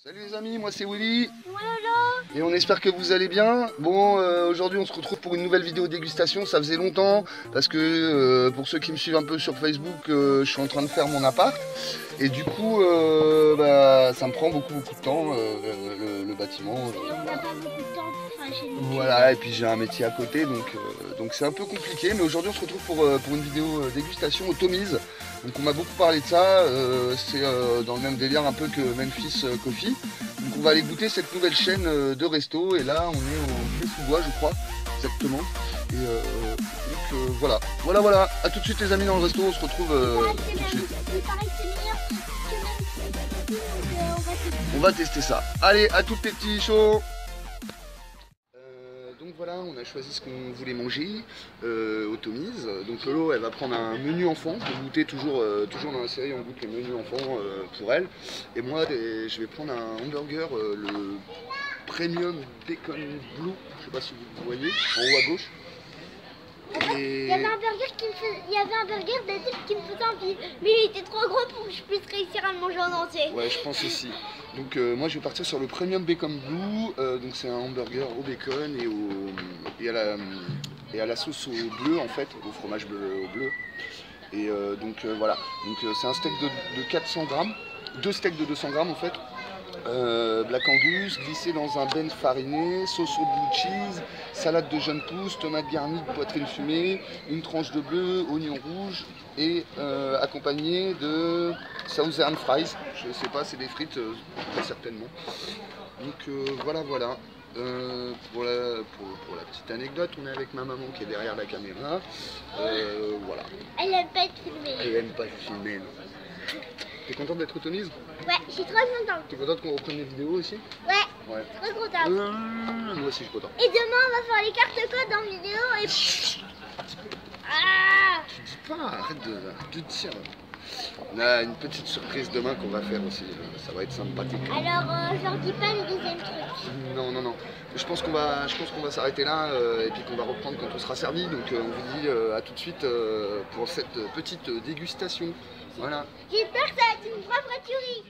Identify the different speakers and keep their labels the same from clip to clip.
Speaker 1: Salut les amis, moi c'est Willy.
Speaker 2: Voilà.
Speaker 1: Et on espère que vous allez bien. Bon, aujourd'hui on se retrouve pour une nouvelle vidéo dégustation. Ça faisait longtemps parce que pour ceux qui me suivent un peu sur Facebook, je suis en train de faire mon appart. Et du coup, ça me prend beaucoup de temps, le bâtiment.
Speaker 2: On n'a pas beaucoup de temps pour faire chez nous.
Speaker 1: Voilà, et puis j'ai un métier à côté, donc c'est un peu compliqué. Mais aujourd'hui on se retrouve pour une vidéo dégustation au Tommy's. Donc on m'a beaucoup parlé de ça, c'est dans le même délire un peu que Memphis Coffee. Donc on va aller goûter cette nouvelle chaîne de resto, et là on est au Pied sous bois je crois, exactement. Et donc voilà, à tout de suite les amis dans le resto, on se retrouve tout de suite. On va tester ça. Allez, à tout petit chaud. Donc voilà, on a choisi ce qu'on voulait manger au Tommy's. Donc Lolo, elle va prendre un menu enfant pour goûter, toujours dans la série on goûte les menus enfants pour elle. Et moi je vais prendre un hamburger, le Premium Bacon Blue, je sais pas si vous voyez, en haut à gauche.
Speaker 2: Il y avait un burger d'un type qui me faisait envie, mais il était trop gros pour que je puisse réussir à le manger en entier.
Speaker 1: Ouais, je pense aussi. Donc moi je vais partir sur le Premium Bacon Blue. Donc c'est un hamburger au bacon et à la sauce au bleu en fait, au fromage bleu, au bleu. Et voilà. Donc c'est un steak de 400 grammes, deux steaks de 200 grammes en fait. Black Angus, glissé dans un ben fariné, sauce au blue cheese, salade de jeunes pousses, tomates garnies de poitrine fumée, une tranche de bleu, oignon rouge et accompagné de Southern Fries. Je sais pas, c'est des frites certainement. Donc voilà. Pour la petite anecdote, on est avec ma maman qui est derrière la caméra. Voilà.
Speaker 2: Elle aime pas être filmée.
Speaker 1: Elle aime pas filmer. Non. T'es contente d'être au Tommy's?
Speaker 2: Ouais, je suis trop contente.
Speaker 1: T'es contente qu'on reprenne les vidéos aussi?
Speaker 2: Ouais, trop contente.
Speaker 1: Moi aussi je suis content.
Speaker 2: Et demain on va faire les cartes codes en vidéo et...
Speaker 1: Tu dis pas, arrête de dire. On a une petite surprise demain qu'on va faire aussi, ça va être sympathique.
Speaker 2: Alors je leur dis pas le deuxième truc.
Speaker 1: Non. Je pense qu'on va s'arrêter là et puis qu'on va reprendre quand on sera servi. Donc on vous dit à tout de suite pour cette petite dégustation. Voilà.
Speaker 2: J'espère que ça va être une vraie tuerie.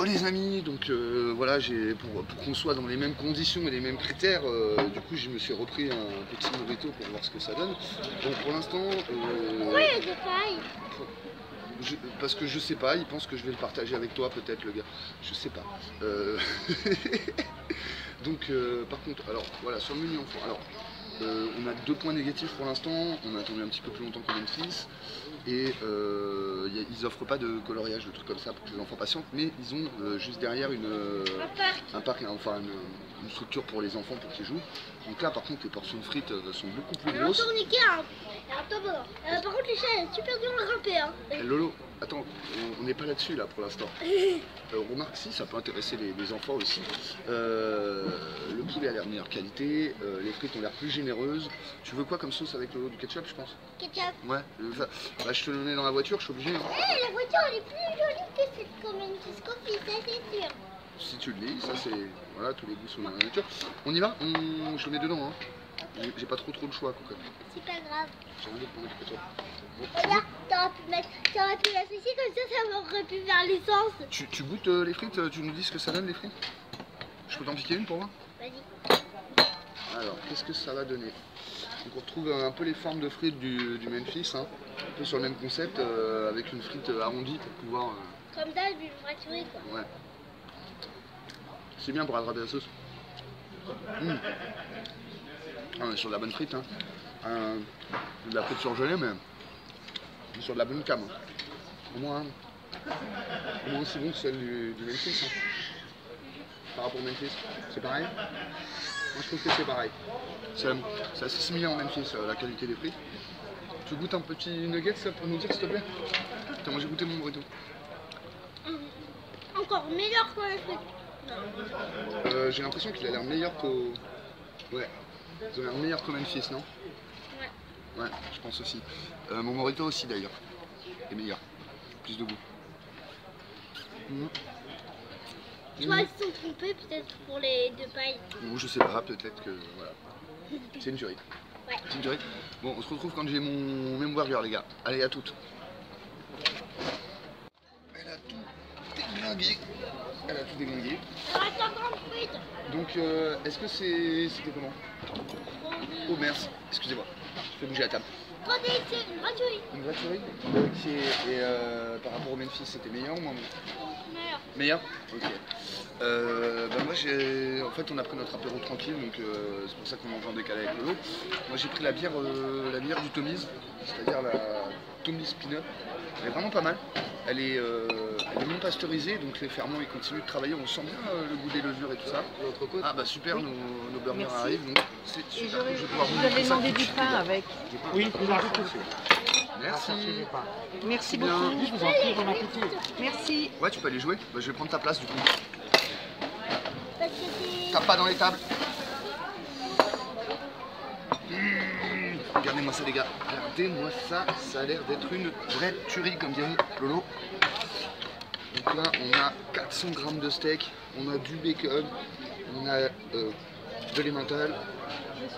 Speaker 1: Les amis, donc voilà, pour qu'on soit dans les mêmes conditions et les mêmes critères, du coup je me suis repris un petit burrito pour voir ce que ça donne. Donc pour l'instant...
Speaker 2: Pourquoi il y a des pailles?
Speaker 1: Parce que je sais pas, il pense que je vais le partager avec toi peut-être le gars, je sais pas. Donc par contre, alors voilà, sur le menu enfant, alors on a 2 points négatifs pour l'instant, on a attendu un petit peu plus longtemps qu'on Memphis, et ils offrent pas de coloriage, de trucs comme ça pour que les enfants patientent, mais ils ont juste derrière un parc, enfin une structure pour les enfants pour qu'ils jouent. Donc là par contre les portions de frites sont beaucoup plus grosses.
Speaker 2: Un tourniquet, un toboggan. Par contre les chats, elle est super dur à grimper. Hein.
Speaker 1: Lolo, attends, on n'est pas là-dessus là pour l'instant. Remarque si, ça peut intéresser les enfants aussi. Le poulet a l'air de meilleure qualité, les frites ont l'air plus généreuses. Tu veux quoi comme sauce avec du ketchup, je pense?
Speaker 2: Ketchup.
Speaker 1: Ouais, je te le mets dans la voiture, je suis obligé. Hein.
Speaker 2: La voiture elle est plus jolie que cette commune Coffee, ça c'est sûr.
Speaker 1: Si tu le dis, ça c'est... Voilà, tous les goûts sont dans la nature. On y va? Je le mets dedans, hein. J'ai pas trop de choix concrètement.
Speaker 2: C'est pas grave.
Speaker 1: J'ai envie de prendre du ketchup.
Speaker 2: Regarde, t'aurais pu l'associer comme ça aurait pu faire l'essence.
Speaker 1: Tu goûtes les frites? Tu nous dis ce que ça donne les frites? Je peux t'en piquer une pour voir?
Speaker 2: Vas-y.
Speaker 1: Alors, qu'est-ce que ça va donner? Donc on retrouve un peu les formes de frites du Memphis, hein. Un peu sur le même concept, avec une frite arrondie pour pouvoir...
Speaker 2: Comme d'hab, une vraie tuerie quoi.
Speaker 1: Ouais. C'est bien pour attraper la sauce. On est sur de la bonne frite, hein. De la frite surgelée, mais on est sur de la bonne cam. Hein. Au moins aussi bon que celle du Memphis. Hein. Par rapport au Memphis, c'est pareil? Moi je trouve que c'est pareil. C'est assez similaire en Memphis, la qualité des frites. Tu goûtes un petit nugget ça pour nous dire s'il te plaît? Putain, moi j'ai goûté mon burrito.
Speaker 2: Encore meilleur que la frite.
Speaker 1: J'ai l'impression qu'il a l'air meilleur qu'au... Ouais, il a l'air meilleur qu'au Memphis, non? Ouais, je pense aussi. Mon burrito aussi d'ailleurs est meilleur. Plus de goût.
Speaker 2: Tu vois, ils se sont trompés peut-être pour les 2 pailles.
Speaker 1: Ou je sais pas, peut-être que... Voilà. C'est une tuerie.
Speaker 2: Ouais.
Speaker 1: C'est une tuerie. Bon, on se retrouve quand j'ai mon même burger les gars. Allez, à toutes. Elle a tout déglingué. Elle a tout déglingué.
Speaker 2: Ça reste encore une frite.
Speaker 1: Donc, est-ce que c'était comment? Oh merci, excusez-moi, je fais bouger la table.
Speaker 2: C'est une gratuite.
Speaker 1: Une gratuite. Ok, et par rapport au Memphis, c'était meilleur ou moins bien?
Speaker 2: Meilleur.
Speaker 1: Meilleur. Ok. Moi, en fait, on a pris notre apéro tranquille, donc c'est pour ça qu'on mange en décalé avec l'eau. Moi, j'ai pris la bière du Tommy's, c'est-à-dire la Tommy's Peanut. Elle est vraiment pas mal. Elle est non pasteurisée, donc les ferments ils continuent de travailler. On sent bien le goût des levures et tout ça. Ah bah super, nos burgers
Speaker 3: Merci.
Speaker 1: arrivent, donc c'est super. Je vais pouvoir
Speaker 3: Vous avez
Speaker 1: ça
Speaker 3: demandé
Speaker 1: tout de
Speaker 3: du
Speaker 1: suite,
Speaker 3: pain
Speaker 1: les gars.
Speaker 3: avec.
Speaker 4: Oui, vous en faites.
Speaker 1: Merci.
Speaker 3: Merci
Speaker 1: Bien.
Speaker 3: beaucoup.
Speaker 4: Je vous en prie, bon appétit.
Speaker 3: Merci.
Speaker 1: Ouais, tu peux aller jouer. Bah, je vais prendre ta place du coup.
Speaker 2: Parce que c'est...
Speaker 1: Tape pas dans les tables. Regardez-moi ça les gars, regardez-moi ça, ça a l'air d'être une vraie tuerie comme dirait Lolo. Donc là on a 400 grammes de steak, on a du bacon, on a de l'emmental,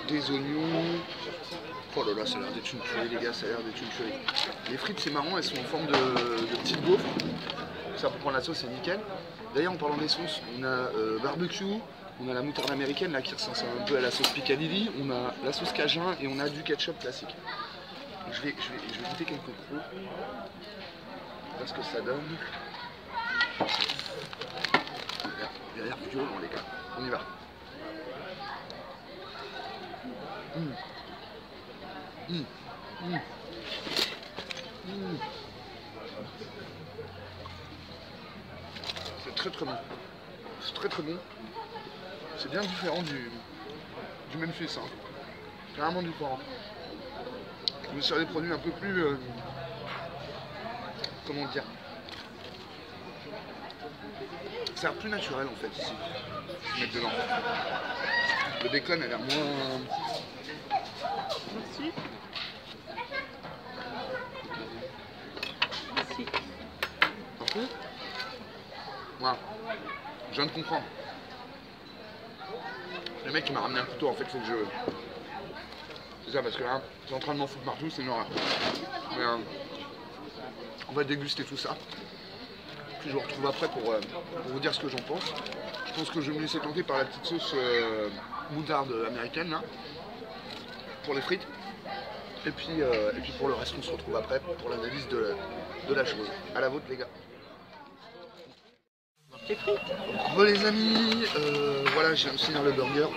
Speaker 1: des oignons. Oh là là, ça a l'air d'être une tuerie les gars, ça a l'air d'être une tuerie. Les frites c'est marrant, elles sont en forme de petites gaufres. Ça pour prendre la sauce c'est nickel. D'ailleurs en parlant des sauces, on a barbecue. On a la moutarde américaine là qui ressemble un peu à la sauce Picadilly, on a la sauce Cajun et on a du ketchup classique. Je vais goûter quelques crocs. Voir ce que ça donne. Il a l'air violent les gars. On y va. C'est très très bon. C'est très très bon. C'est bien différent du Memphis, hein. Carrément différent. Je me suis des produits un peu plus... comment dire? Ça a l'air plus naturel en fait ici. Je vais mettre dedans. Le bacon a l'air moins...
Speaker 3: Merci. Merci.
Speaker 1: Un peu. Voilà. Je viens de comprendre. Le mec qui m'a ramené un couteau en fait faut que je... C'est ça parce que là, c'est en train de m'en foutre partout, c'est une horreur. Mais on va déguster tout ça. Puis je vous retrouve après pour vous dire ce que j'en pense. Je pense que je vais me laisser tenter par la petite sauce moutarde américaine là. Pour les frites. Et puis pour le reste on se retrouve après pour l'analyse de la chose. À la vôtre les gars.
Speaker 3: Tes frites.
Speaker 1: Bon les amis, voilà, je viens de finir le burger.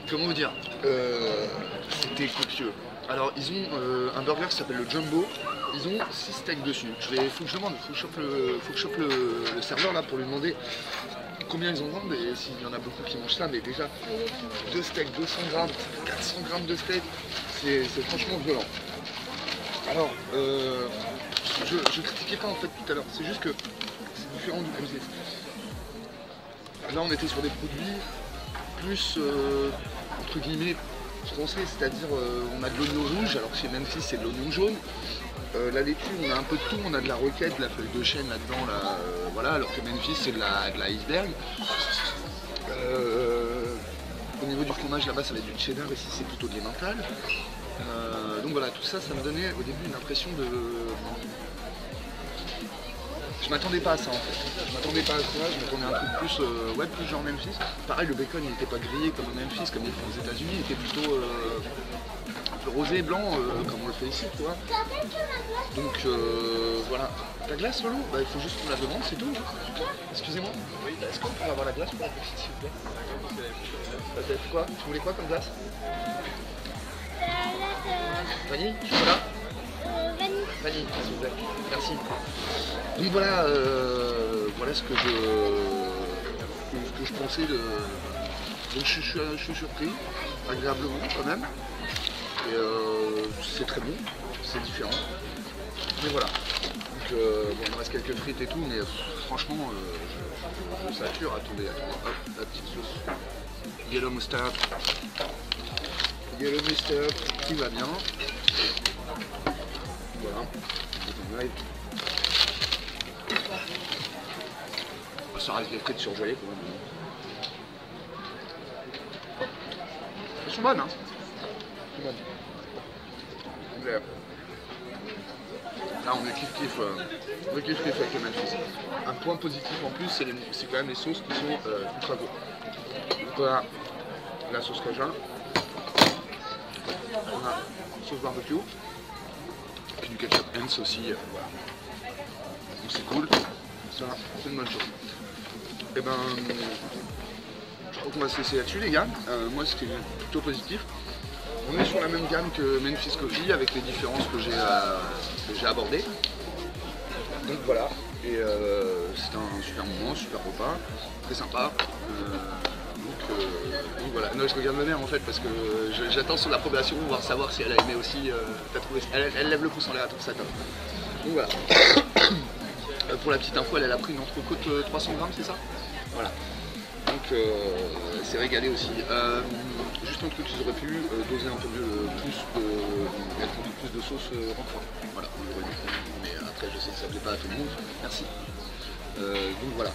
Speaker 1: Comment vous dire, c'était copieux. Alors ils ont un burger qui s'appelle le Jumbo. Ils ont 6 steaks dessus. Faut que je demande, faut que je chauffe le serveur là pour lui demander combien ils en vendent et s'il y en a beaucoup qui mangent ça. Mais déjà 2 steaks, 200 grammes, 400 grammes de steak, c'est franchement violent. Alors, je critiquais pas en fait tout à l'heure, c'est juste que c'est différent du Memphis. Là on était sur des produits plus entre guillemets français, c'est-à-dire on a de l'oignon rouge, alors que chez Memphis c'est de l'oignon jaune. La laitue, on a un peu de tout, on a de la roquette, de la feuille de chêne là-dedans, là, voilà, alors que Memphis c'est de la iceberg. Au niveau du fromage là-bas ça va être du cheddar, ici c'est plutôt de l'emmental. Donc voilà, tout ça, ça me donnait au début une impression de... Je m'attendais pas à ça en fait. Je m'attendais pas à ça, je m'attendais à un truc plus, ouais, plus genre Memphis. Pareil, le bacon il n'était pas grillé comme au Memphis, comme il est fait aux États-Unis, il était plutôt un peu rosé et blanc, comme on le fait ici, tu vois. Donc voilà. La glace, Lolo, bah, il faut juste qu'on la demande, c'est tout. Excusez-moi. Oui. Est-ce qu'on peut avoir la glace pour la petite, s'il vous plaît? Peut-être quoi? Tu voulais quoi comme glace? Vanille? Chocolat?
Speaker 2: Vanille.
Speaker 1: Vanille, s'il vous plaît. Merci. Donc voilà, voilà ce que je pensais de... Donc je suis surpris, agréablement quand même. Et c'est très bon, c'est différent. Mais voilà. Donc bon, il me reste quelques frites et tout, mais franchement, je sature. Attendez, hop, la petite sauce. Yellow mustard. Yellow mustard qui va bien. Voilà. Ça reste des frites surgelées quand même. Elles sont bonnes, hein. Elles sont bonnes. Là on est kiff-kiff avec le Memphis. Un point positif en plus, c'est quand même les sauces qui sont ultra cool. Donc voilà, la sauce cajun. Voilà, sauce barbecue. Puis du ketchup Heinz aussi, voilà. Donc c'est cool, ça c'est une bonne chose. Et ben, je crois qu'on va se laisser là-dessus les gars. Moi c'était plutôt positif. On est sur la même gamme que Memphis Coffee avec les différences que j'ai abordées. Donc voilà, et c'était un super moment, super repas, très sympa. Donc voilà, non, je regarde ma mère en fait parce que j'attends son approbation, voir savoir si elle a aimé aussi. Elle lève le pouce en l'air à tout ça top. Donc voilà. Pour la petite info, elle a pris une entrecôte 300 grammes, c'est ça? Voilà. Donc c'est régalé aussi. Juste un truc, ils auraient pu doser un peu mieux mettre un peu plus de sauce roquefort. Voilà, on l'aurait dû. Mais après je sais que ça ne plaît pas à tout le monde. Merci. Donc voilà.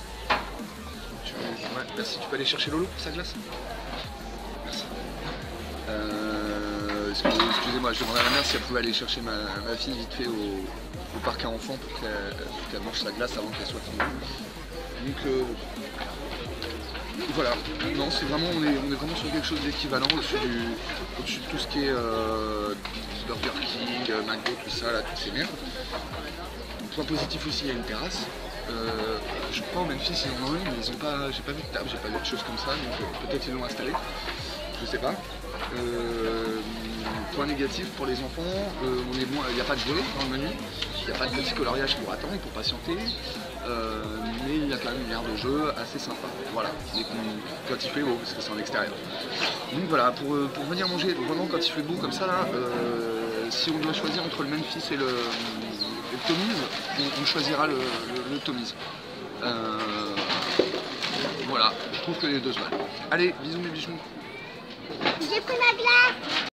Speaker 1: Ouais, merci, tu peux aller chercher Lolo pour sa glace? Merci. Excusez-moi, je demandais à ma mère si elle pouvait aller chercher ma fille vite fait au parc à enfants pour qu'elle mange sa glace avant qu'elle soit finie. Donc voilà, non, c'est vraiment, on est vraiment sur quelque chose d'équivalent au-dessus de tout ce qui est Burger King, McDo, tout ça, là, toutes ces merdes. Point positif aussi, il y a une terrasse. Je crois au Memphis ils en ont une, mais ils ont pas, j'ai pas vu de table, j'ai pas vu de choses comme ça, donc peut-être ils l'ont installée, je sais pas. Point négatif pour les enfants, il n'y a pas de jouets dans le menu, il n'y a pas de petit coloriage pour attendre, pour patienter, mais il y a quand même une aire de jeu assez sympa, voilà, quand il fait beau, parce que c'est en extérieur. Donc voilà, pour venir manger vraiment quand il fait beau comme ça, là, si on doit choisir entre le Memphis et le Tommy's, on choisira le Tommy's. Voilà, je trouve que les deux se valent. Allez, bisous mes bichons.
Speaker 2: J'ai pris ma glace.